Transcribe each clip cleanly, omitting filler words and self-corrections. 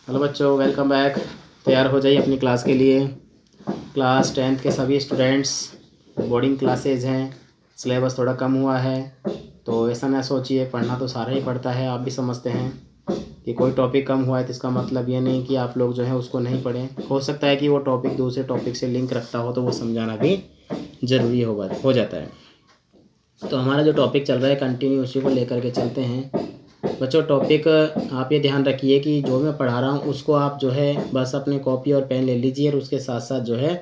Hello बच्चों, welcome back. तैयार हो जाइए अपनी क्लास के लिए। क्लास 10th के सभी स्टूडेंट्स, बोर्डिंग क्लासेज हैं, सिलेबस थोड़ा कम हुआ है तो ऐसा ना सोचिए, पढ़ना तो सारा ही पढ़ता है। आप भी समझते हैं कि कोई टॉपिक कम हुआ है तो इसका मतलब ये नहीं कि आप लोग जो है उसको नहीं पढ़ें। हो सकता है कि वो टॉपिक दूसरे टॉपिक से लिंक रखता हो तो वो समझाना भी ज़रूरी हो जाता है। तो हमारा जो टॉपिक चल रहा है कंटिन्यू उसी को लेकर के चलते हैं। बच्चों, टॉपिक आप ये ध्यान रखिए कि जो मैं पढ़ा रहा हूँ उसको आप जो है बस अपने कॉपी और पेन ले लीजिए और उसके साथ साथ जो है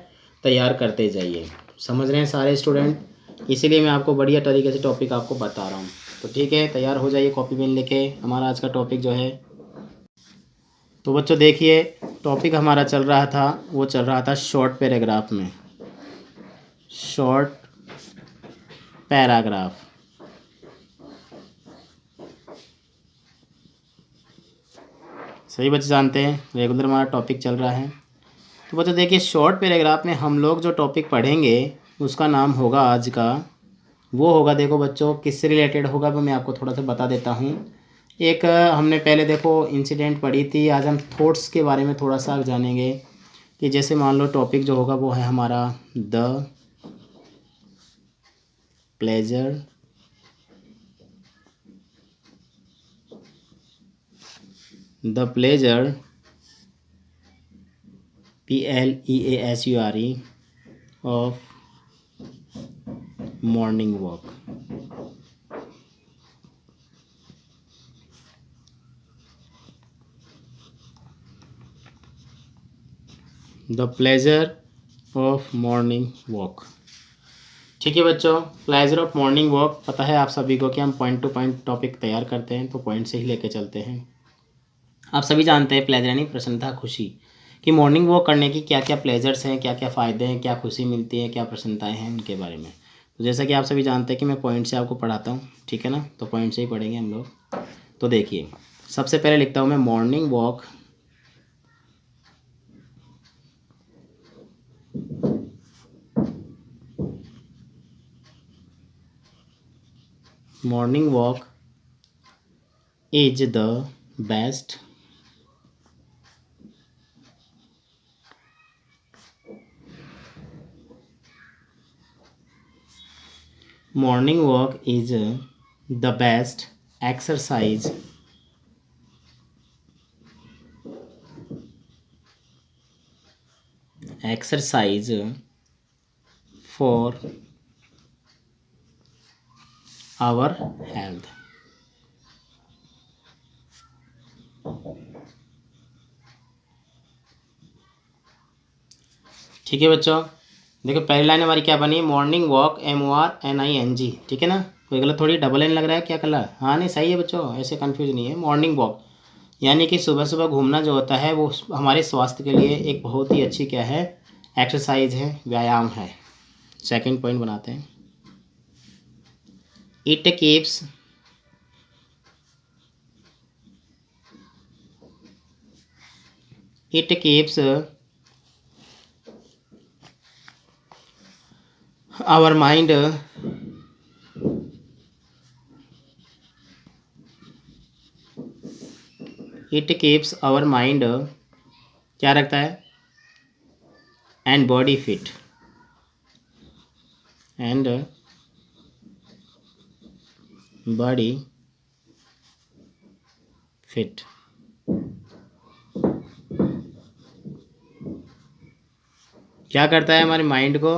तैयार करते जाइए। समझ रहे हैं सारे स्टूडेंट? इसीलिए मैं आपको बढ़िया तरीके से टॉपिक आपको बता रहा हूँ। तो ठीक है, तैयार हो जाइए कॉपी पेन लेके। हमारा आज का टॉपिक जो है, तो बच्चों देखिए, टॉपिक हमारा चल रहा था शॉर्ट पैराग्राफ में। शॉर्ट पैराग्राफ, सही बच्चे जानते हैं, रेगुलर हमारा टॉपिक चल रहा है। तो बच्चों देखिए, शॉर्ट पैराग्राफ में हम लोग जो टॉपिक पढ़ेंगे उसका नाम होगा आज का, वो होगा, देखो बच्चों किससे रिलेटेड होगा वो मैं आपको थोड़ा सा बता देता हूँ। एक हमने पहले देखो इंसिडेंट पढ़ी थी, आज हम थॉट्स के बारे में थोड़ा सा जानेंगे। कि जैसे मान लो टॉपिक जो होगा वो है हमारा the pleasure PLEASURE of morning walk. The pleasure of morning walk. ठीक है बच्चों, प्लेजर ऑफ मॉर्निंग वॉक पता है आप सभी को कि हम पॉइंट टू पॉइंट टॉपिक तैयार करते हैं तो पॉइंट से ही लेके चलते हैं। आप सभी जानते हैं प्लेजर यानी प्रसन्नता, खुशी, कि मॉर्निंग वॉक करने की क्या क्या प्लेजर्स हैं, क्या क्या फ़ायदे हैं, क्या खुशी मिलती है, क्या प्रसन्नताएं हैं, उनके बारे में। तो जैसा कि आप सभी जानते हैं कि मैं पॉइंट से आपको पढ़ाता हूँ, ठीक है ना, तो पॉइंट से ही पढ़ेंगे हम लोग। तो देखिए, सबसे पहले लिखता हूँ मैं morning walk is the best morning walk is the best exercise for our health। ठीक है बच्चों, देखो पहली लाइन हमारी क्या बनी, मॉर्निंग वॉक MORNING, ठीक है ना, कोई गलत थोड़ी, डबल एन लग रहा है क्या कलर? हाँ नहीं, सही है बच्चों, ऐसे कंफ्यूज नहीं है। मॉर्निंग वॉक यानी कि सुबह सुबह घूमना जो होता है वो हमारे स्वास्थ्य के लिए एक बहुत ही अच्छी क्या है, एक्सरसाइज है, व्यायाम है। सेकंड पॉइंट बनाते हैं, इट कीप्स our mind क्या रखता है, एंड बॉडी फिट, क्या करता है, हमारे माइंड को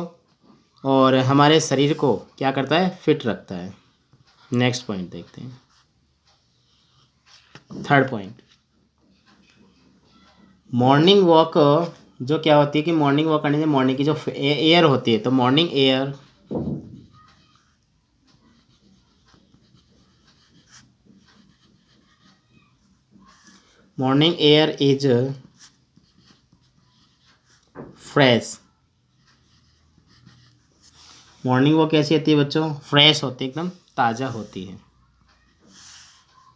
और हमारे शरीर को क्या करता है, फिट रखता है। नेक्स्ट पॉइंट देखते हैं, थर्ड पॉइंट, मॉर्निंग वॉक जो क्या होती है कि मॉर्निंग वॉक करने से मॉर्निंग की जो एयर होती है, तो morning air is fresh. Morning walk कैसी होती है बच्चों, फ्रेश होती है, एकदम ताज़ा होती है।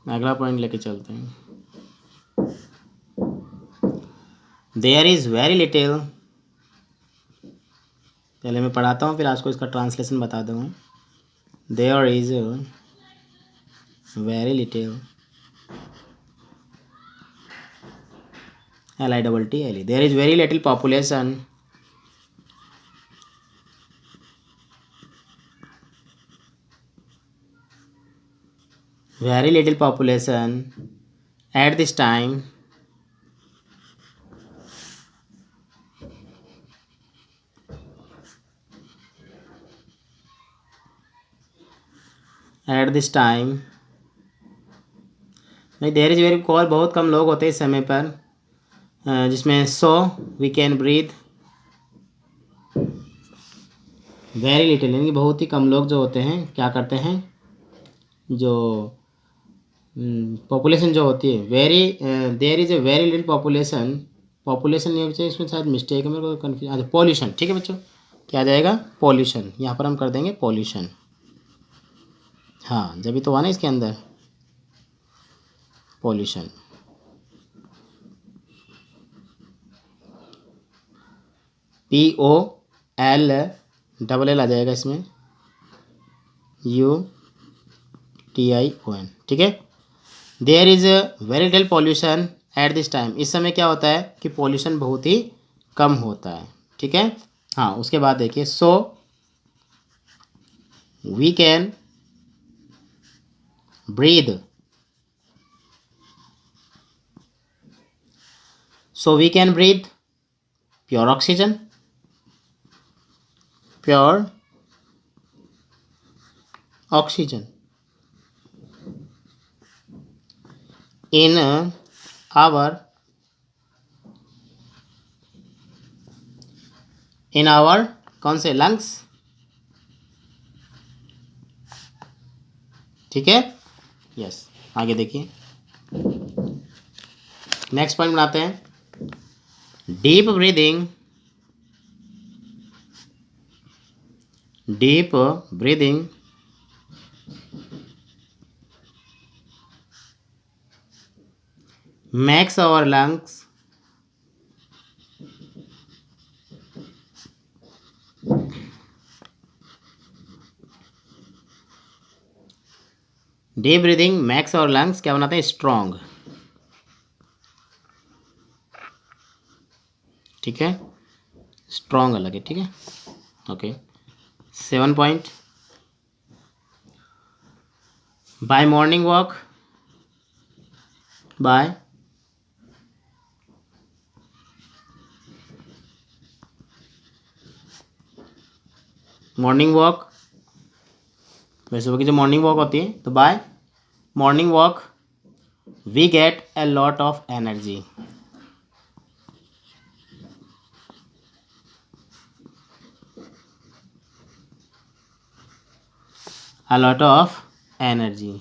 अगला पॉइंट लेके चलते हैं, देयर इज़ वेरी लिटिल, पहले मैं पढ़ाता हूँ फिर आपको इसका ट्रांसलेशन बता दूँगा। There is very little LITTLE. There is very little population. Very little population at this time. At this time. नहीं, देयर इज वेरी कॉल, बहुत कम लोग होते हैं इस समय पर, जिसमें so we can breathe. Very little यानी कि बहुत ही कम लोग जो होते हैं क्या करते हैं, जो पॉपुलेशन जो होती है very, there is a very little population. Population नहीं बच्चे, इसमें शायद मिस्टेक है, मेरे को कन्फ्यूज. अच्छा, पॉल्यूशन. ठीक है बच्चों, क्या आ जाएगा, पॉल्यूशन. यहाँ पर हम कर देंगे पॉल्यूशन. हाँ, जब भी तो हुआ ना इसके अंदर पॉल्यूशन. POLLL आ जाएगा इसमें, UTION. ठीक है. There is very little pollution at this time. इस समय क्या होता है कि पॉल्यूशन बहुत ही कम होता है. ठीक है. हाँ, उसके बाद देखिए, so we can breathe. So we can breathe pure oxygen, pure oxygen in our कौन से लंग्स. ठीक है. यस, आगे देखिए, नेक्स्ट पॉइंट बनाते हैं. Deep breathing. Deep breathing makes our lungs deep breathing max और लंग्स क्या बनाते हैं, स्ट्रॉन्ग. ठीक है, स्ट्रॉन्ग अलग है. ठीक है. Okay. 7 point. By morning walk. By morning walk, सुबह की जो मॉर्निंग वॉक होती है, तो by morning walk we get a lot of energy. a lot of energy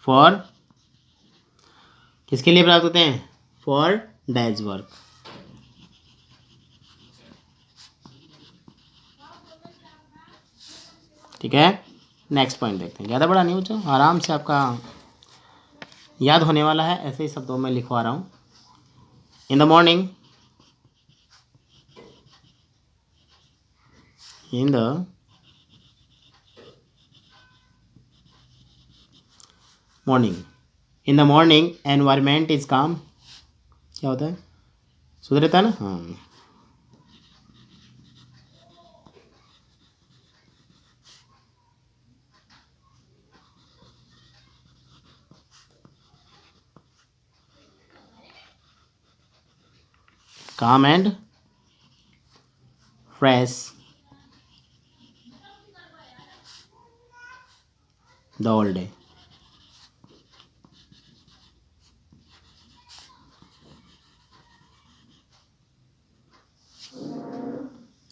for किसके लिए प्राप्त होते हैं, फॉर डेज वर्क. ठीक है. नेक्स्ट पॉइंट देखते हैं. ज़्यादा बड़ा नहीं बच्चों, आराम से आपका याद होने वाला है, ऐसे ही शब्दों में लिखवा रहा हूँ. In the morning. In the morning. In the morning environment is calm. क्या होता है, शुद्ध रहता है ना. हाँ, calm and fresh the whole day.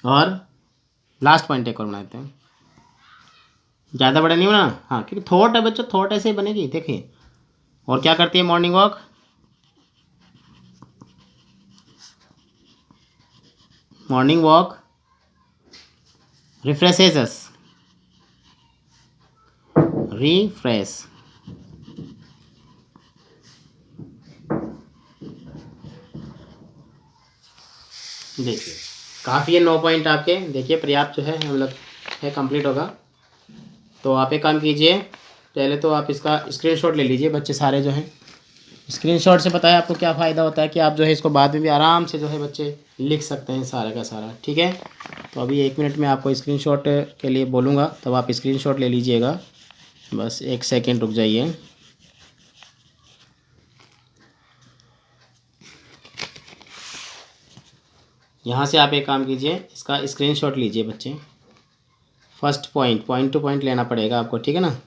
और लास्ट पॉइंट एक और बनाते हैं. ज़्यादा बड़ा नहीं बनाना. हाँ, क्योंकि थॉट है बच्चों, थॉट ऐसे ही बनेगी. देखिए, और क्या करती है morning walk, morning walk refreshes us. Refresh. देखिए, काफ़ी है 9 पॉइंट आपके. देखिए, पर्याप्त जो है मतलब है, कंप्लीट होगा. तो आप एक काम कीजिए, पहले तो आप इसका स्क्रीनशॉट ले लीजिए बच्चे सारे जो हैं. स्क्रीनशॉट से पता है आपको क्या फ़ायदा होता है कि आप जो है इसको बाद में भी आराम से जो है बच्चे लिख सकते हैं सारा का सारा। ठीक है, तो अभी 1 मिनट में आपको स्क्रीनशॉट के लिए बोलूँगा, तब आप स्क्रीनशॉट ले लीजिएगा। बस 1 सेकंड रुक जाइए। यहाँ से आप एक काम कीजिए, इसका स्क्रीनशॉट लीजिए बच्चे। फर्स्ट पॉइंट टू पॉइंट लेना पड़ेगा आपको, ठीक है ना।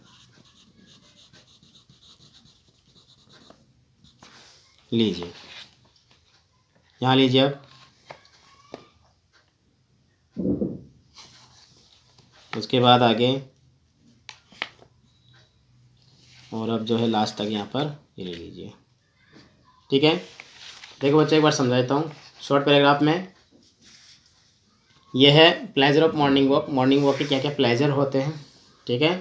लीजिए, यहाँ लीजिए अब। उसके बाद आगे और अब जो है लास्ट तक यहाँ पर ये ले लीजिए। ठीक है, देखो बच्चे एक बार समझा देता हूँ शॉर्ट पैराग्राफ में। यह है pleasure of morning walk. Morning walk के क्या क्या प्लेजर होते हैं, ठीक है,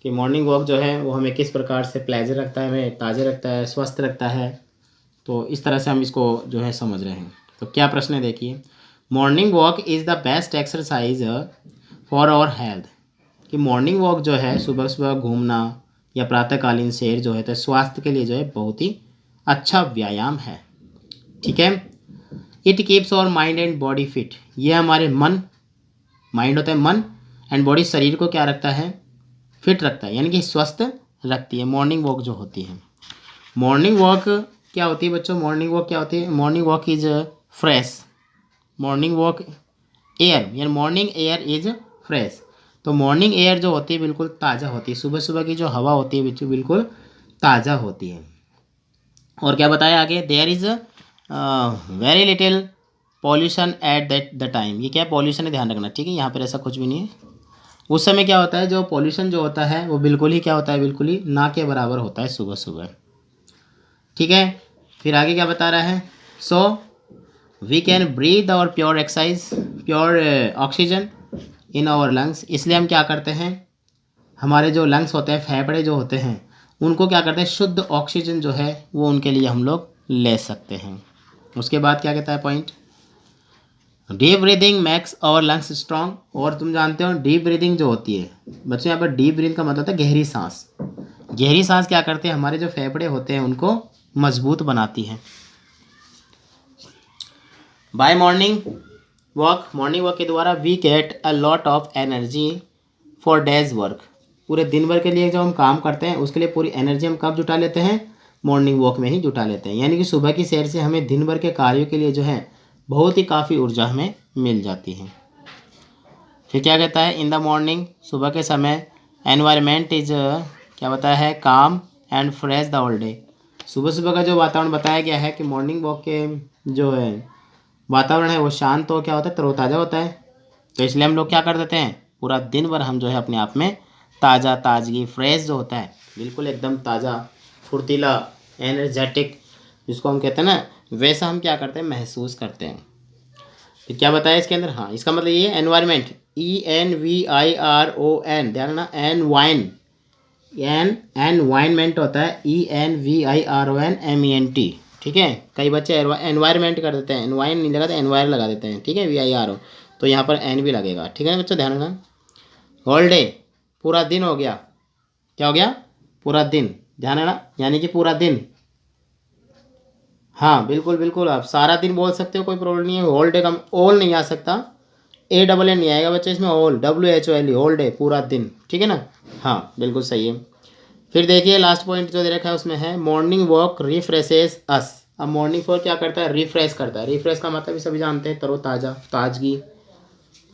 कि मॉर्निंग वॉक जो है वो हमें किस प्रकार से प्लेजर रखता है, हमें ताज़ा रखता है, स्वस्थ रखता है। तो इस तरह से हम इसको जो है समझ रहे हैं। तो क्या प्रश्न है देखिए, morning walk is the best exercise for our health. कि मॉर्निंग वॉक जो है सुबह सुबह घूमना या प्रातःकालीन सैर जो है तो स्वास्थ्य के लिए जो है बहुत ही अच्छा व्यायाम है। ठीक है, it keeps our mind and body fit. ये हमारे माइंड होता है मन, एंड बॉडी शरीर को क्या रखता है, फिट रखता है, यानी कि स्वस्थ रखती है मॉर्निंग वॉक जो होती है। मॉर्निंग वॉक क्या होती है बच्चों, मॉर्निंग वॉक क्या होती है, morning walk is fresh. Morning walk air, यानी मॉर्निंग एयर इज फ्रेश। तो मॉर्निंग एयर जो होती है बिल्कुल ताज़ा होती है, सुबह सुबह की जो हवा होती है बच्चों बिल्कुल ताज़ा होती है। और क्या बताया आगे, there is very little pollution at that the time. ये क्या पॉल्यूशन है, ध्यान रखना, ठीक है, यहाँ पर ऐसा कुछ भी नहीं है। उस समय क्या होता है, जो पॉल्यूशन जो होता है वो बिल्कुल ही क्या होता है, बिल्कुल ही ना के बराबर होता है सुबह सुबह। ठीक है, फिर आगे क्या बता रहा है, सो वी कैन ब्रीथ और pure excise pure oxygen in our lungs. इसलिए हम क्या करते हैं, हमारे जो लंग्स होते हैं, फेफड़े जो होते हैं, उनको क्या करते हैं, शुद्ध ऑक्सीजन जो है वो उनके लिए हम लोग ले सकते हैं। उसके बाद क्या कहता है point, deep breathing makes our lungs strong. और तुम जानते हो डीप ब्रीदिंग जो होती है बच्चों, यहाँ पर डीप ब्रीदिंग का मतलब होता है गहरी सांस। गहरी सांस क्या करते हैं, हमारे जो फेफड़े होते हैं उनको मजबूत बनाती है। बाय मॉर्निंग वॉक के द्वारा we get a lot of energy for day's work. पूरे दिन भर के लिए जब हम काम करते हैं उसके लिए पूरी एनर्जी हम कब जुटा लेते हैं, मॉर्निंग वॉक में ही जुटा लेते हैं। यानी कि सुबह की सैर से हमें दिन भर के कार्यों के लिए जो है बहुत ही काफ़ी ऊर्जा हमें मिल जाती है। फिर क्या कहता है, इन द मॉर्निंग, सुबह के समय, एनवायरनमेंट इज क्या बताया है, calm and fresh the whole day. सुबह सुबह का जो वातावरण बताया गया है कि मॉर्निंग वॉक के जो है वातावरण है वो शांत हो क्या होता है, तरोताज़ा होता है। तो इसलिए हम लोग क्या कर देते हैं, पूरा दिन भर हम जो है अपने आप में ताज़गी फ्रेश जो होता है बिल्कुल एकदम ताज़ा फुर्तीला एनर्जेटिक जिसको हम कहते हैं ना, वैसा हम क्या करते हैं, महसूस करते हैं। तो क्या बताया इसके अंदर, हाँ इसका मतलब ये एनवायरमेंट, ENVIRON, ध्यान रखना, एनवायरमेंट होता है ENVIRONMENT। ठीक है, कई बच्चे एनवायरमेंट कर देते हैं, एनवायर नहीं लगाते, एनवायर लगा देते हैं। ठीक है, VIRO, तो यहाँ पर एन भी लगेगा। ठीक है बच्चों, ध्यान रखना। होल डे, पूरा दिन हो गया, क्या हो गया, पूरा दिन, ध्यान रखना, यानी कि पूरा दिन। हाँ बिल्कुल बिल्कुल, आप सारा दिन बोल सकते हो, कोई प्रॉब्लम नहीं है। होल डे का ऑल नहीं आ सकता, ANN नहीं आएगा बच्चे इसमें, ऑल WHOL, होल डे, पूरा दिन। ठीक है ना, हाँ बिल्कुल सही है। फिर देखिए लास्ट पॉइंट जो दे रखा है उसमें है, मॉर्निंग वॉक रिफ्रेशेस अस। अब मॉर्निंग वॉक क्या करता है, रिफ्रेश करता है। रिफ्रेश का मतलब भी सभी जानते हैं, तरोताज़ा, ताजगी।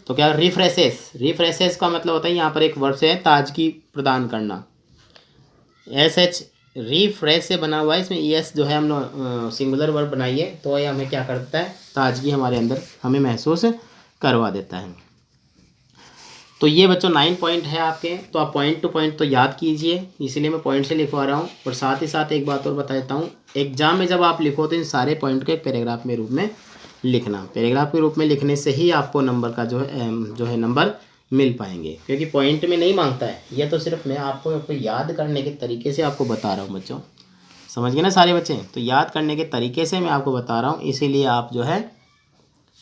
तो क्या रिफ्रेशेस का मतलब होता है, यहाँ पर एक वर्ब से है ताजगी प्रदान करना। SH रिफ्रेश से बना हुआ है, इसमें ES जो है हम लोग सिंगुलर वर्ब बनाइए, तो ये हमें क्या करता है, ताजगी हमारे अंदर हमें महसूस करवा देता है। तो ये बच्चों 9 पॉइंट है आपके, तो आप पॉइंट टू पॉइंट तो याद कीजिए, इसीलिए मैं पॉइंट से लिखवा रहा हूँ। और साथ ही साथ एक बात और बता देता हूँ, एग्जाम में जब आप लिखो तो इन सारे पॉइंट को एक पैराग्राफ में रूप में लिखना। पैराग्राफ के रूप में लिखने से ही आपको नंबर का जो है नंबर मिल पाएंगे, क्योंकि पॉइंट में नहीं मांगता है। ये तो सिर्फ मैं आपको याद करने के तरीके से आपको बता रहा हूँ बच्चों, समझ गए ना सारे बच्चे। तो याद करने के तरीके से मैं आपको बता रहा हूँ, इसीलिए आप जो है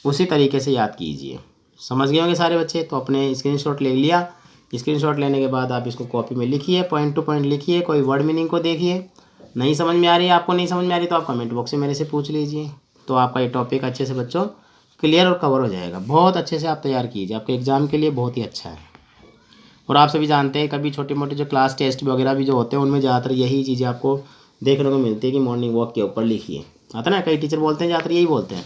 उसी तरीके से याद कीजिए। समझ गए होंगे सारे बच्चे। तो अपने स्क्रीनशॉट ले लिया, स्क्रीनशॉट लेने के बाद आप इसको कॉपी में लिखिए, पॉइंट टू पॉइंट लिखिए, कोई वर्ड मीनिंग को देखिए, नहीं समझ में आ रही है, आपको नहीं समझ में आ रही तो आप कमेंट बॉक्स में मेरे से पूछ लीजिए, तो आपका ये टॉपिक अच्छे से बच्चों क्लियर और कवर हो जाएगा। बहुत अच्छे से आप तैयार कीजिए, आपके एग्ज़ाम के लिए बहुत ही अच्छा है। और आप सभी जानते हैं कभी छोटे मोटे जो क्लास टेस्ट वगैरह भी जो होते हैं उनमें ज़्यादातर यही चीज़ें आपको देखने को मिलती है कि मॉर्निंग वॉक के ऊपर लिखिए, आता ना, कई टीचर बोलते हैं ज़्यादातर यही बोलते हैं।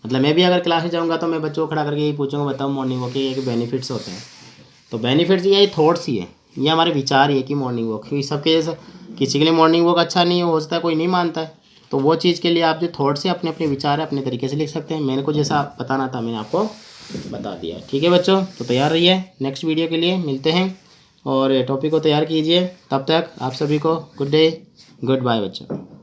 मतलब मैं भी अगर क्लास में जाऊँगा तो मैं बच्चों को खड़ा करके यही पूछूंगा, बताओ मॉर्निंग वॉक के ये बेनिफिट्स होते हैं। तो बेनिफिट्स ये थॉट्स ही है, ये हमारे विचार ही है कि मॉर्निंग वॉक, क्योंकि सबके जैसा किसी के लिए मॉर्निंग वॉक अच्छा नहीं हो सकता है, कोई नहीं मानता है, तो वो चीज़ के लिए आप जो थॉट्स है अपने अपने विचार है अपने तरीके से लिख सकते हैं। मैंने को जैसा बताना था मैंने आपको बता दिया। ठीक है बच्चों, तो तैयार रहिए, नेक्स्ट वीडियो के लिए मिलते हैं और टॉपिक को तैयार कीजिए। तब तक आप सभी को गुड डे, गुड बाय बच्चों।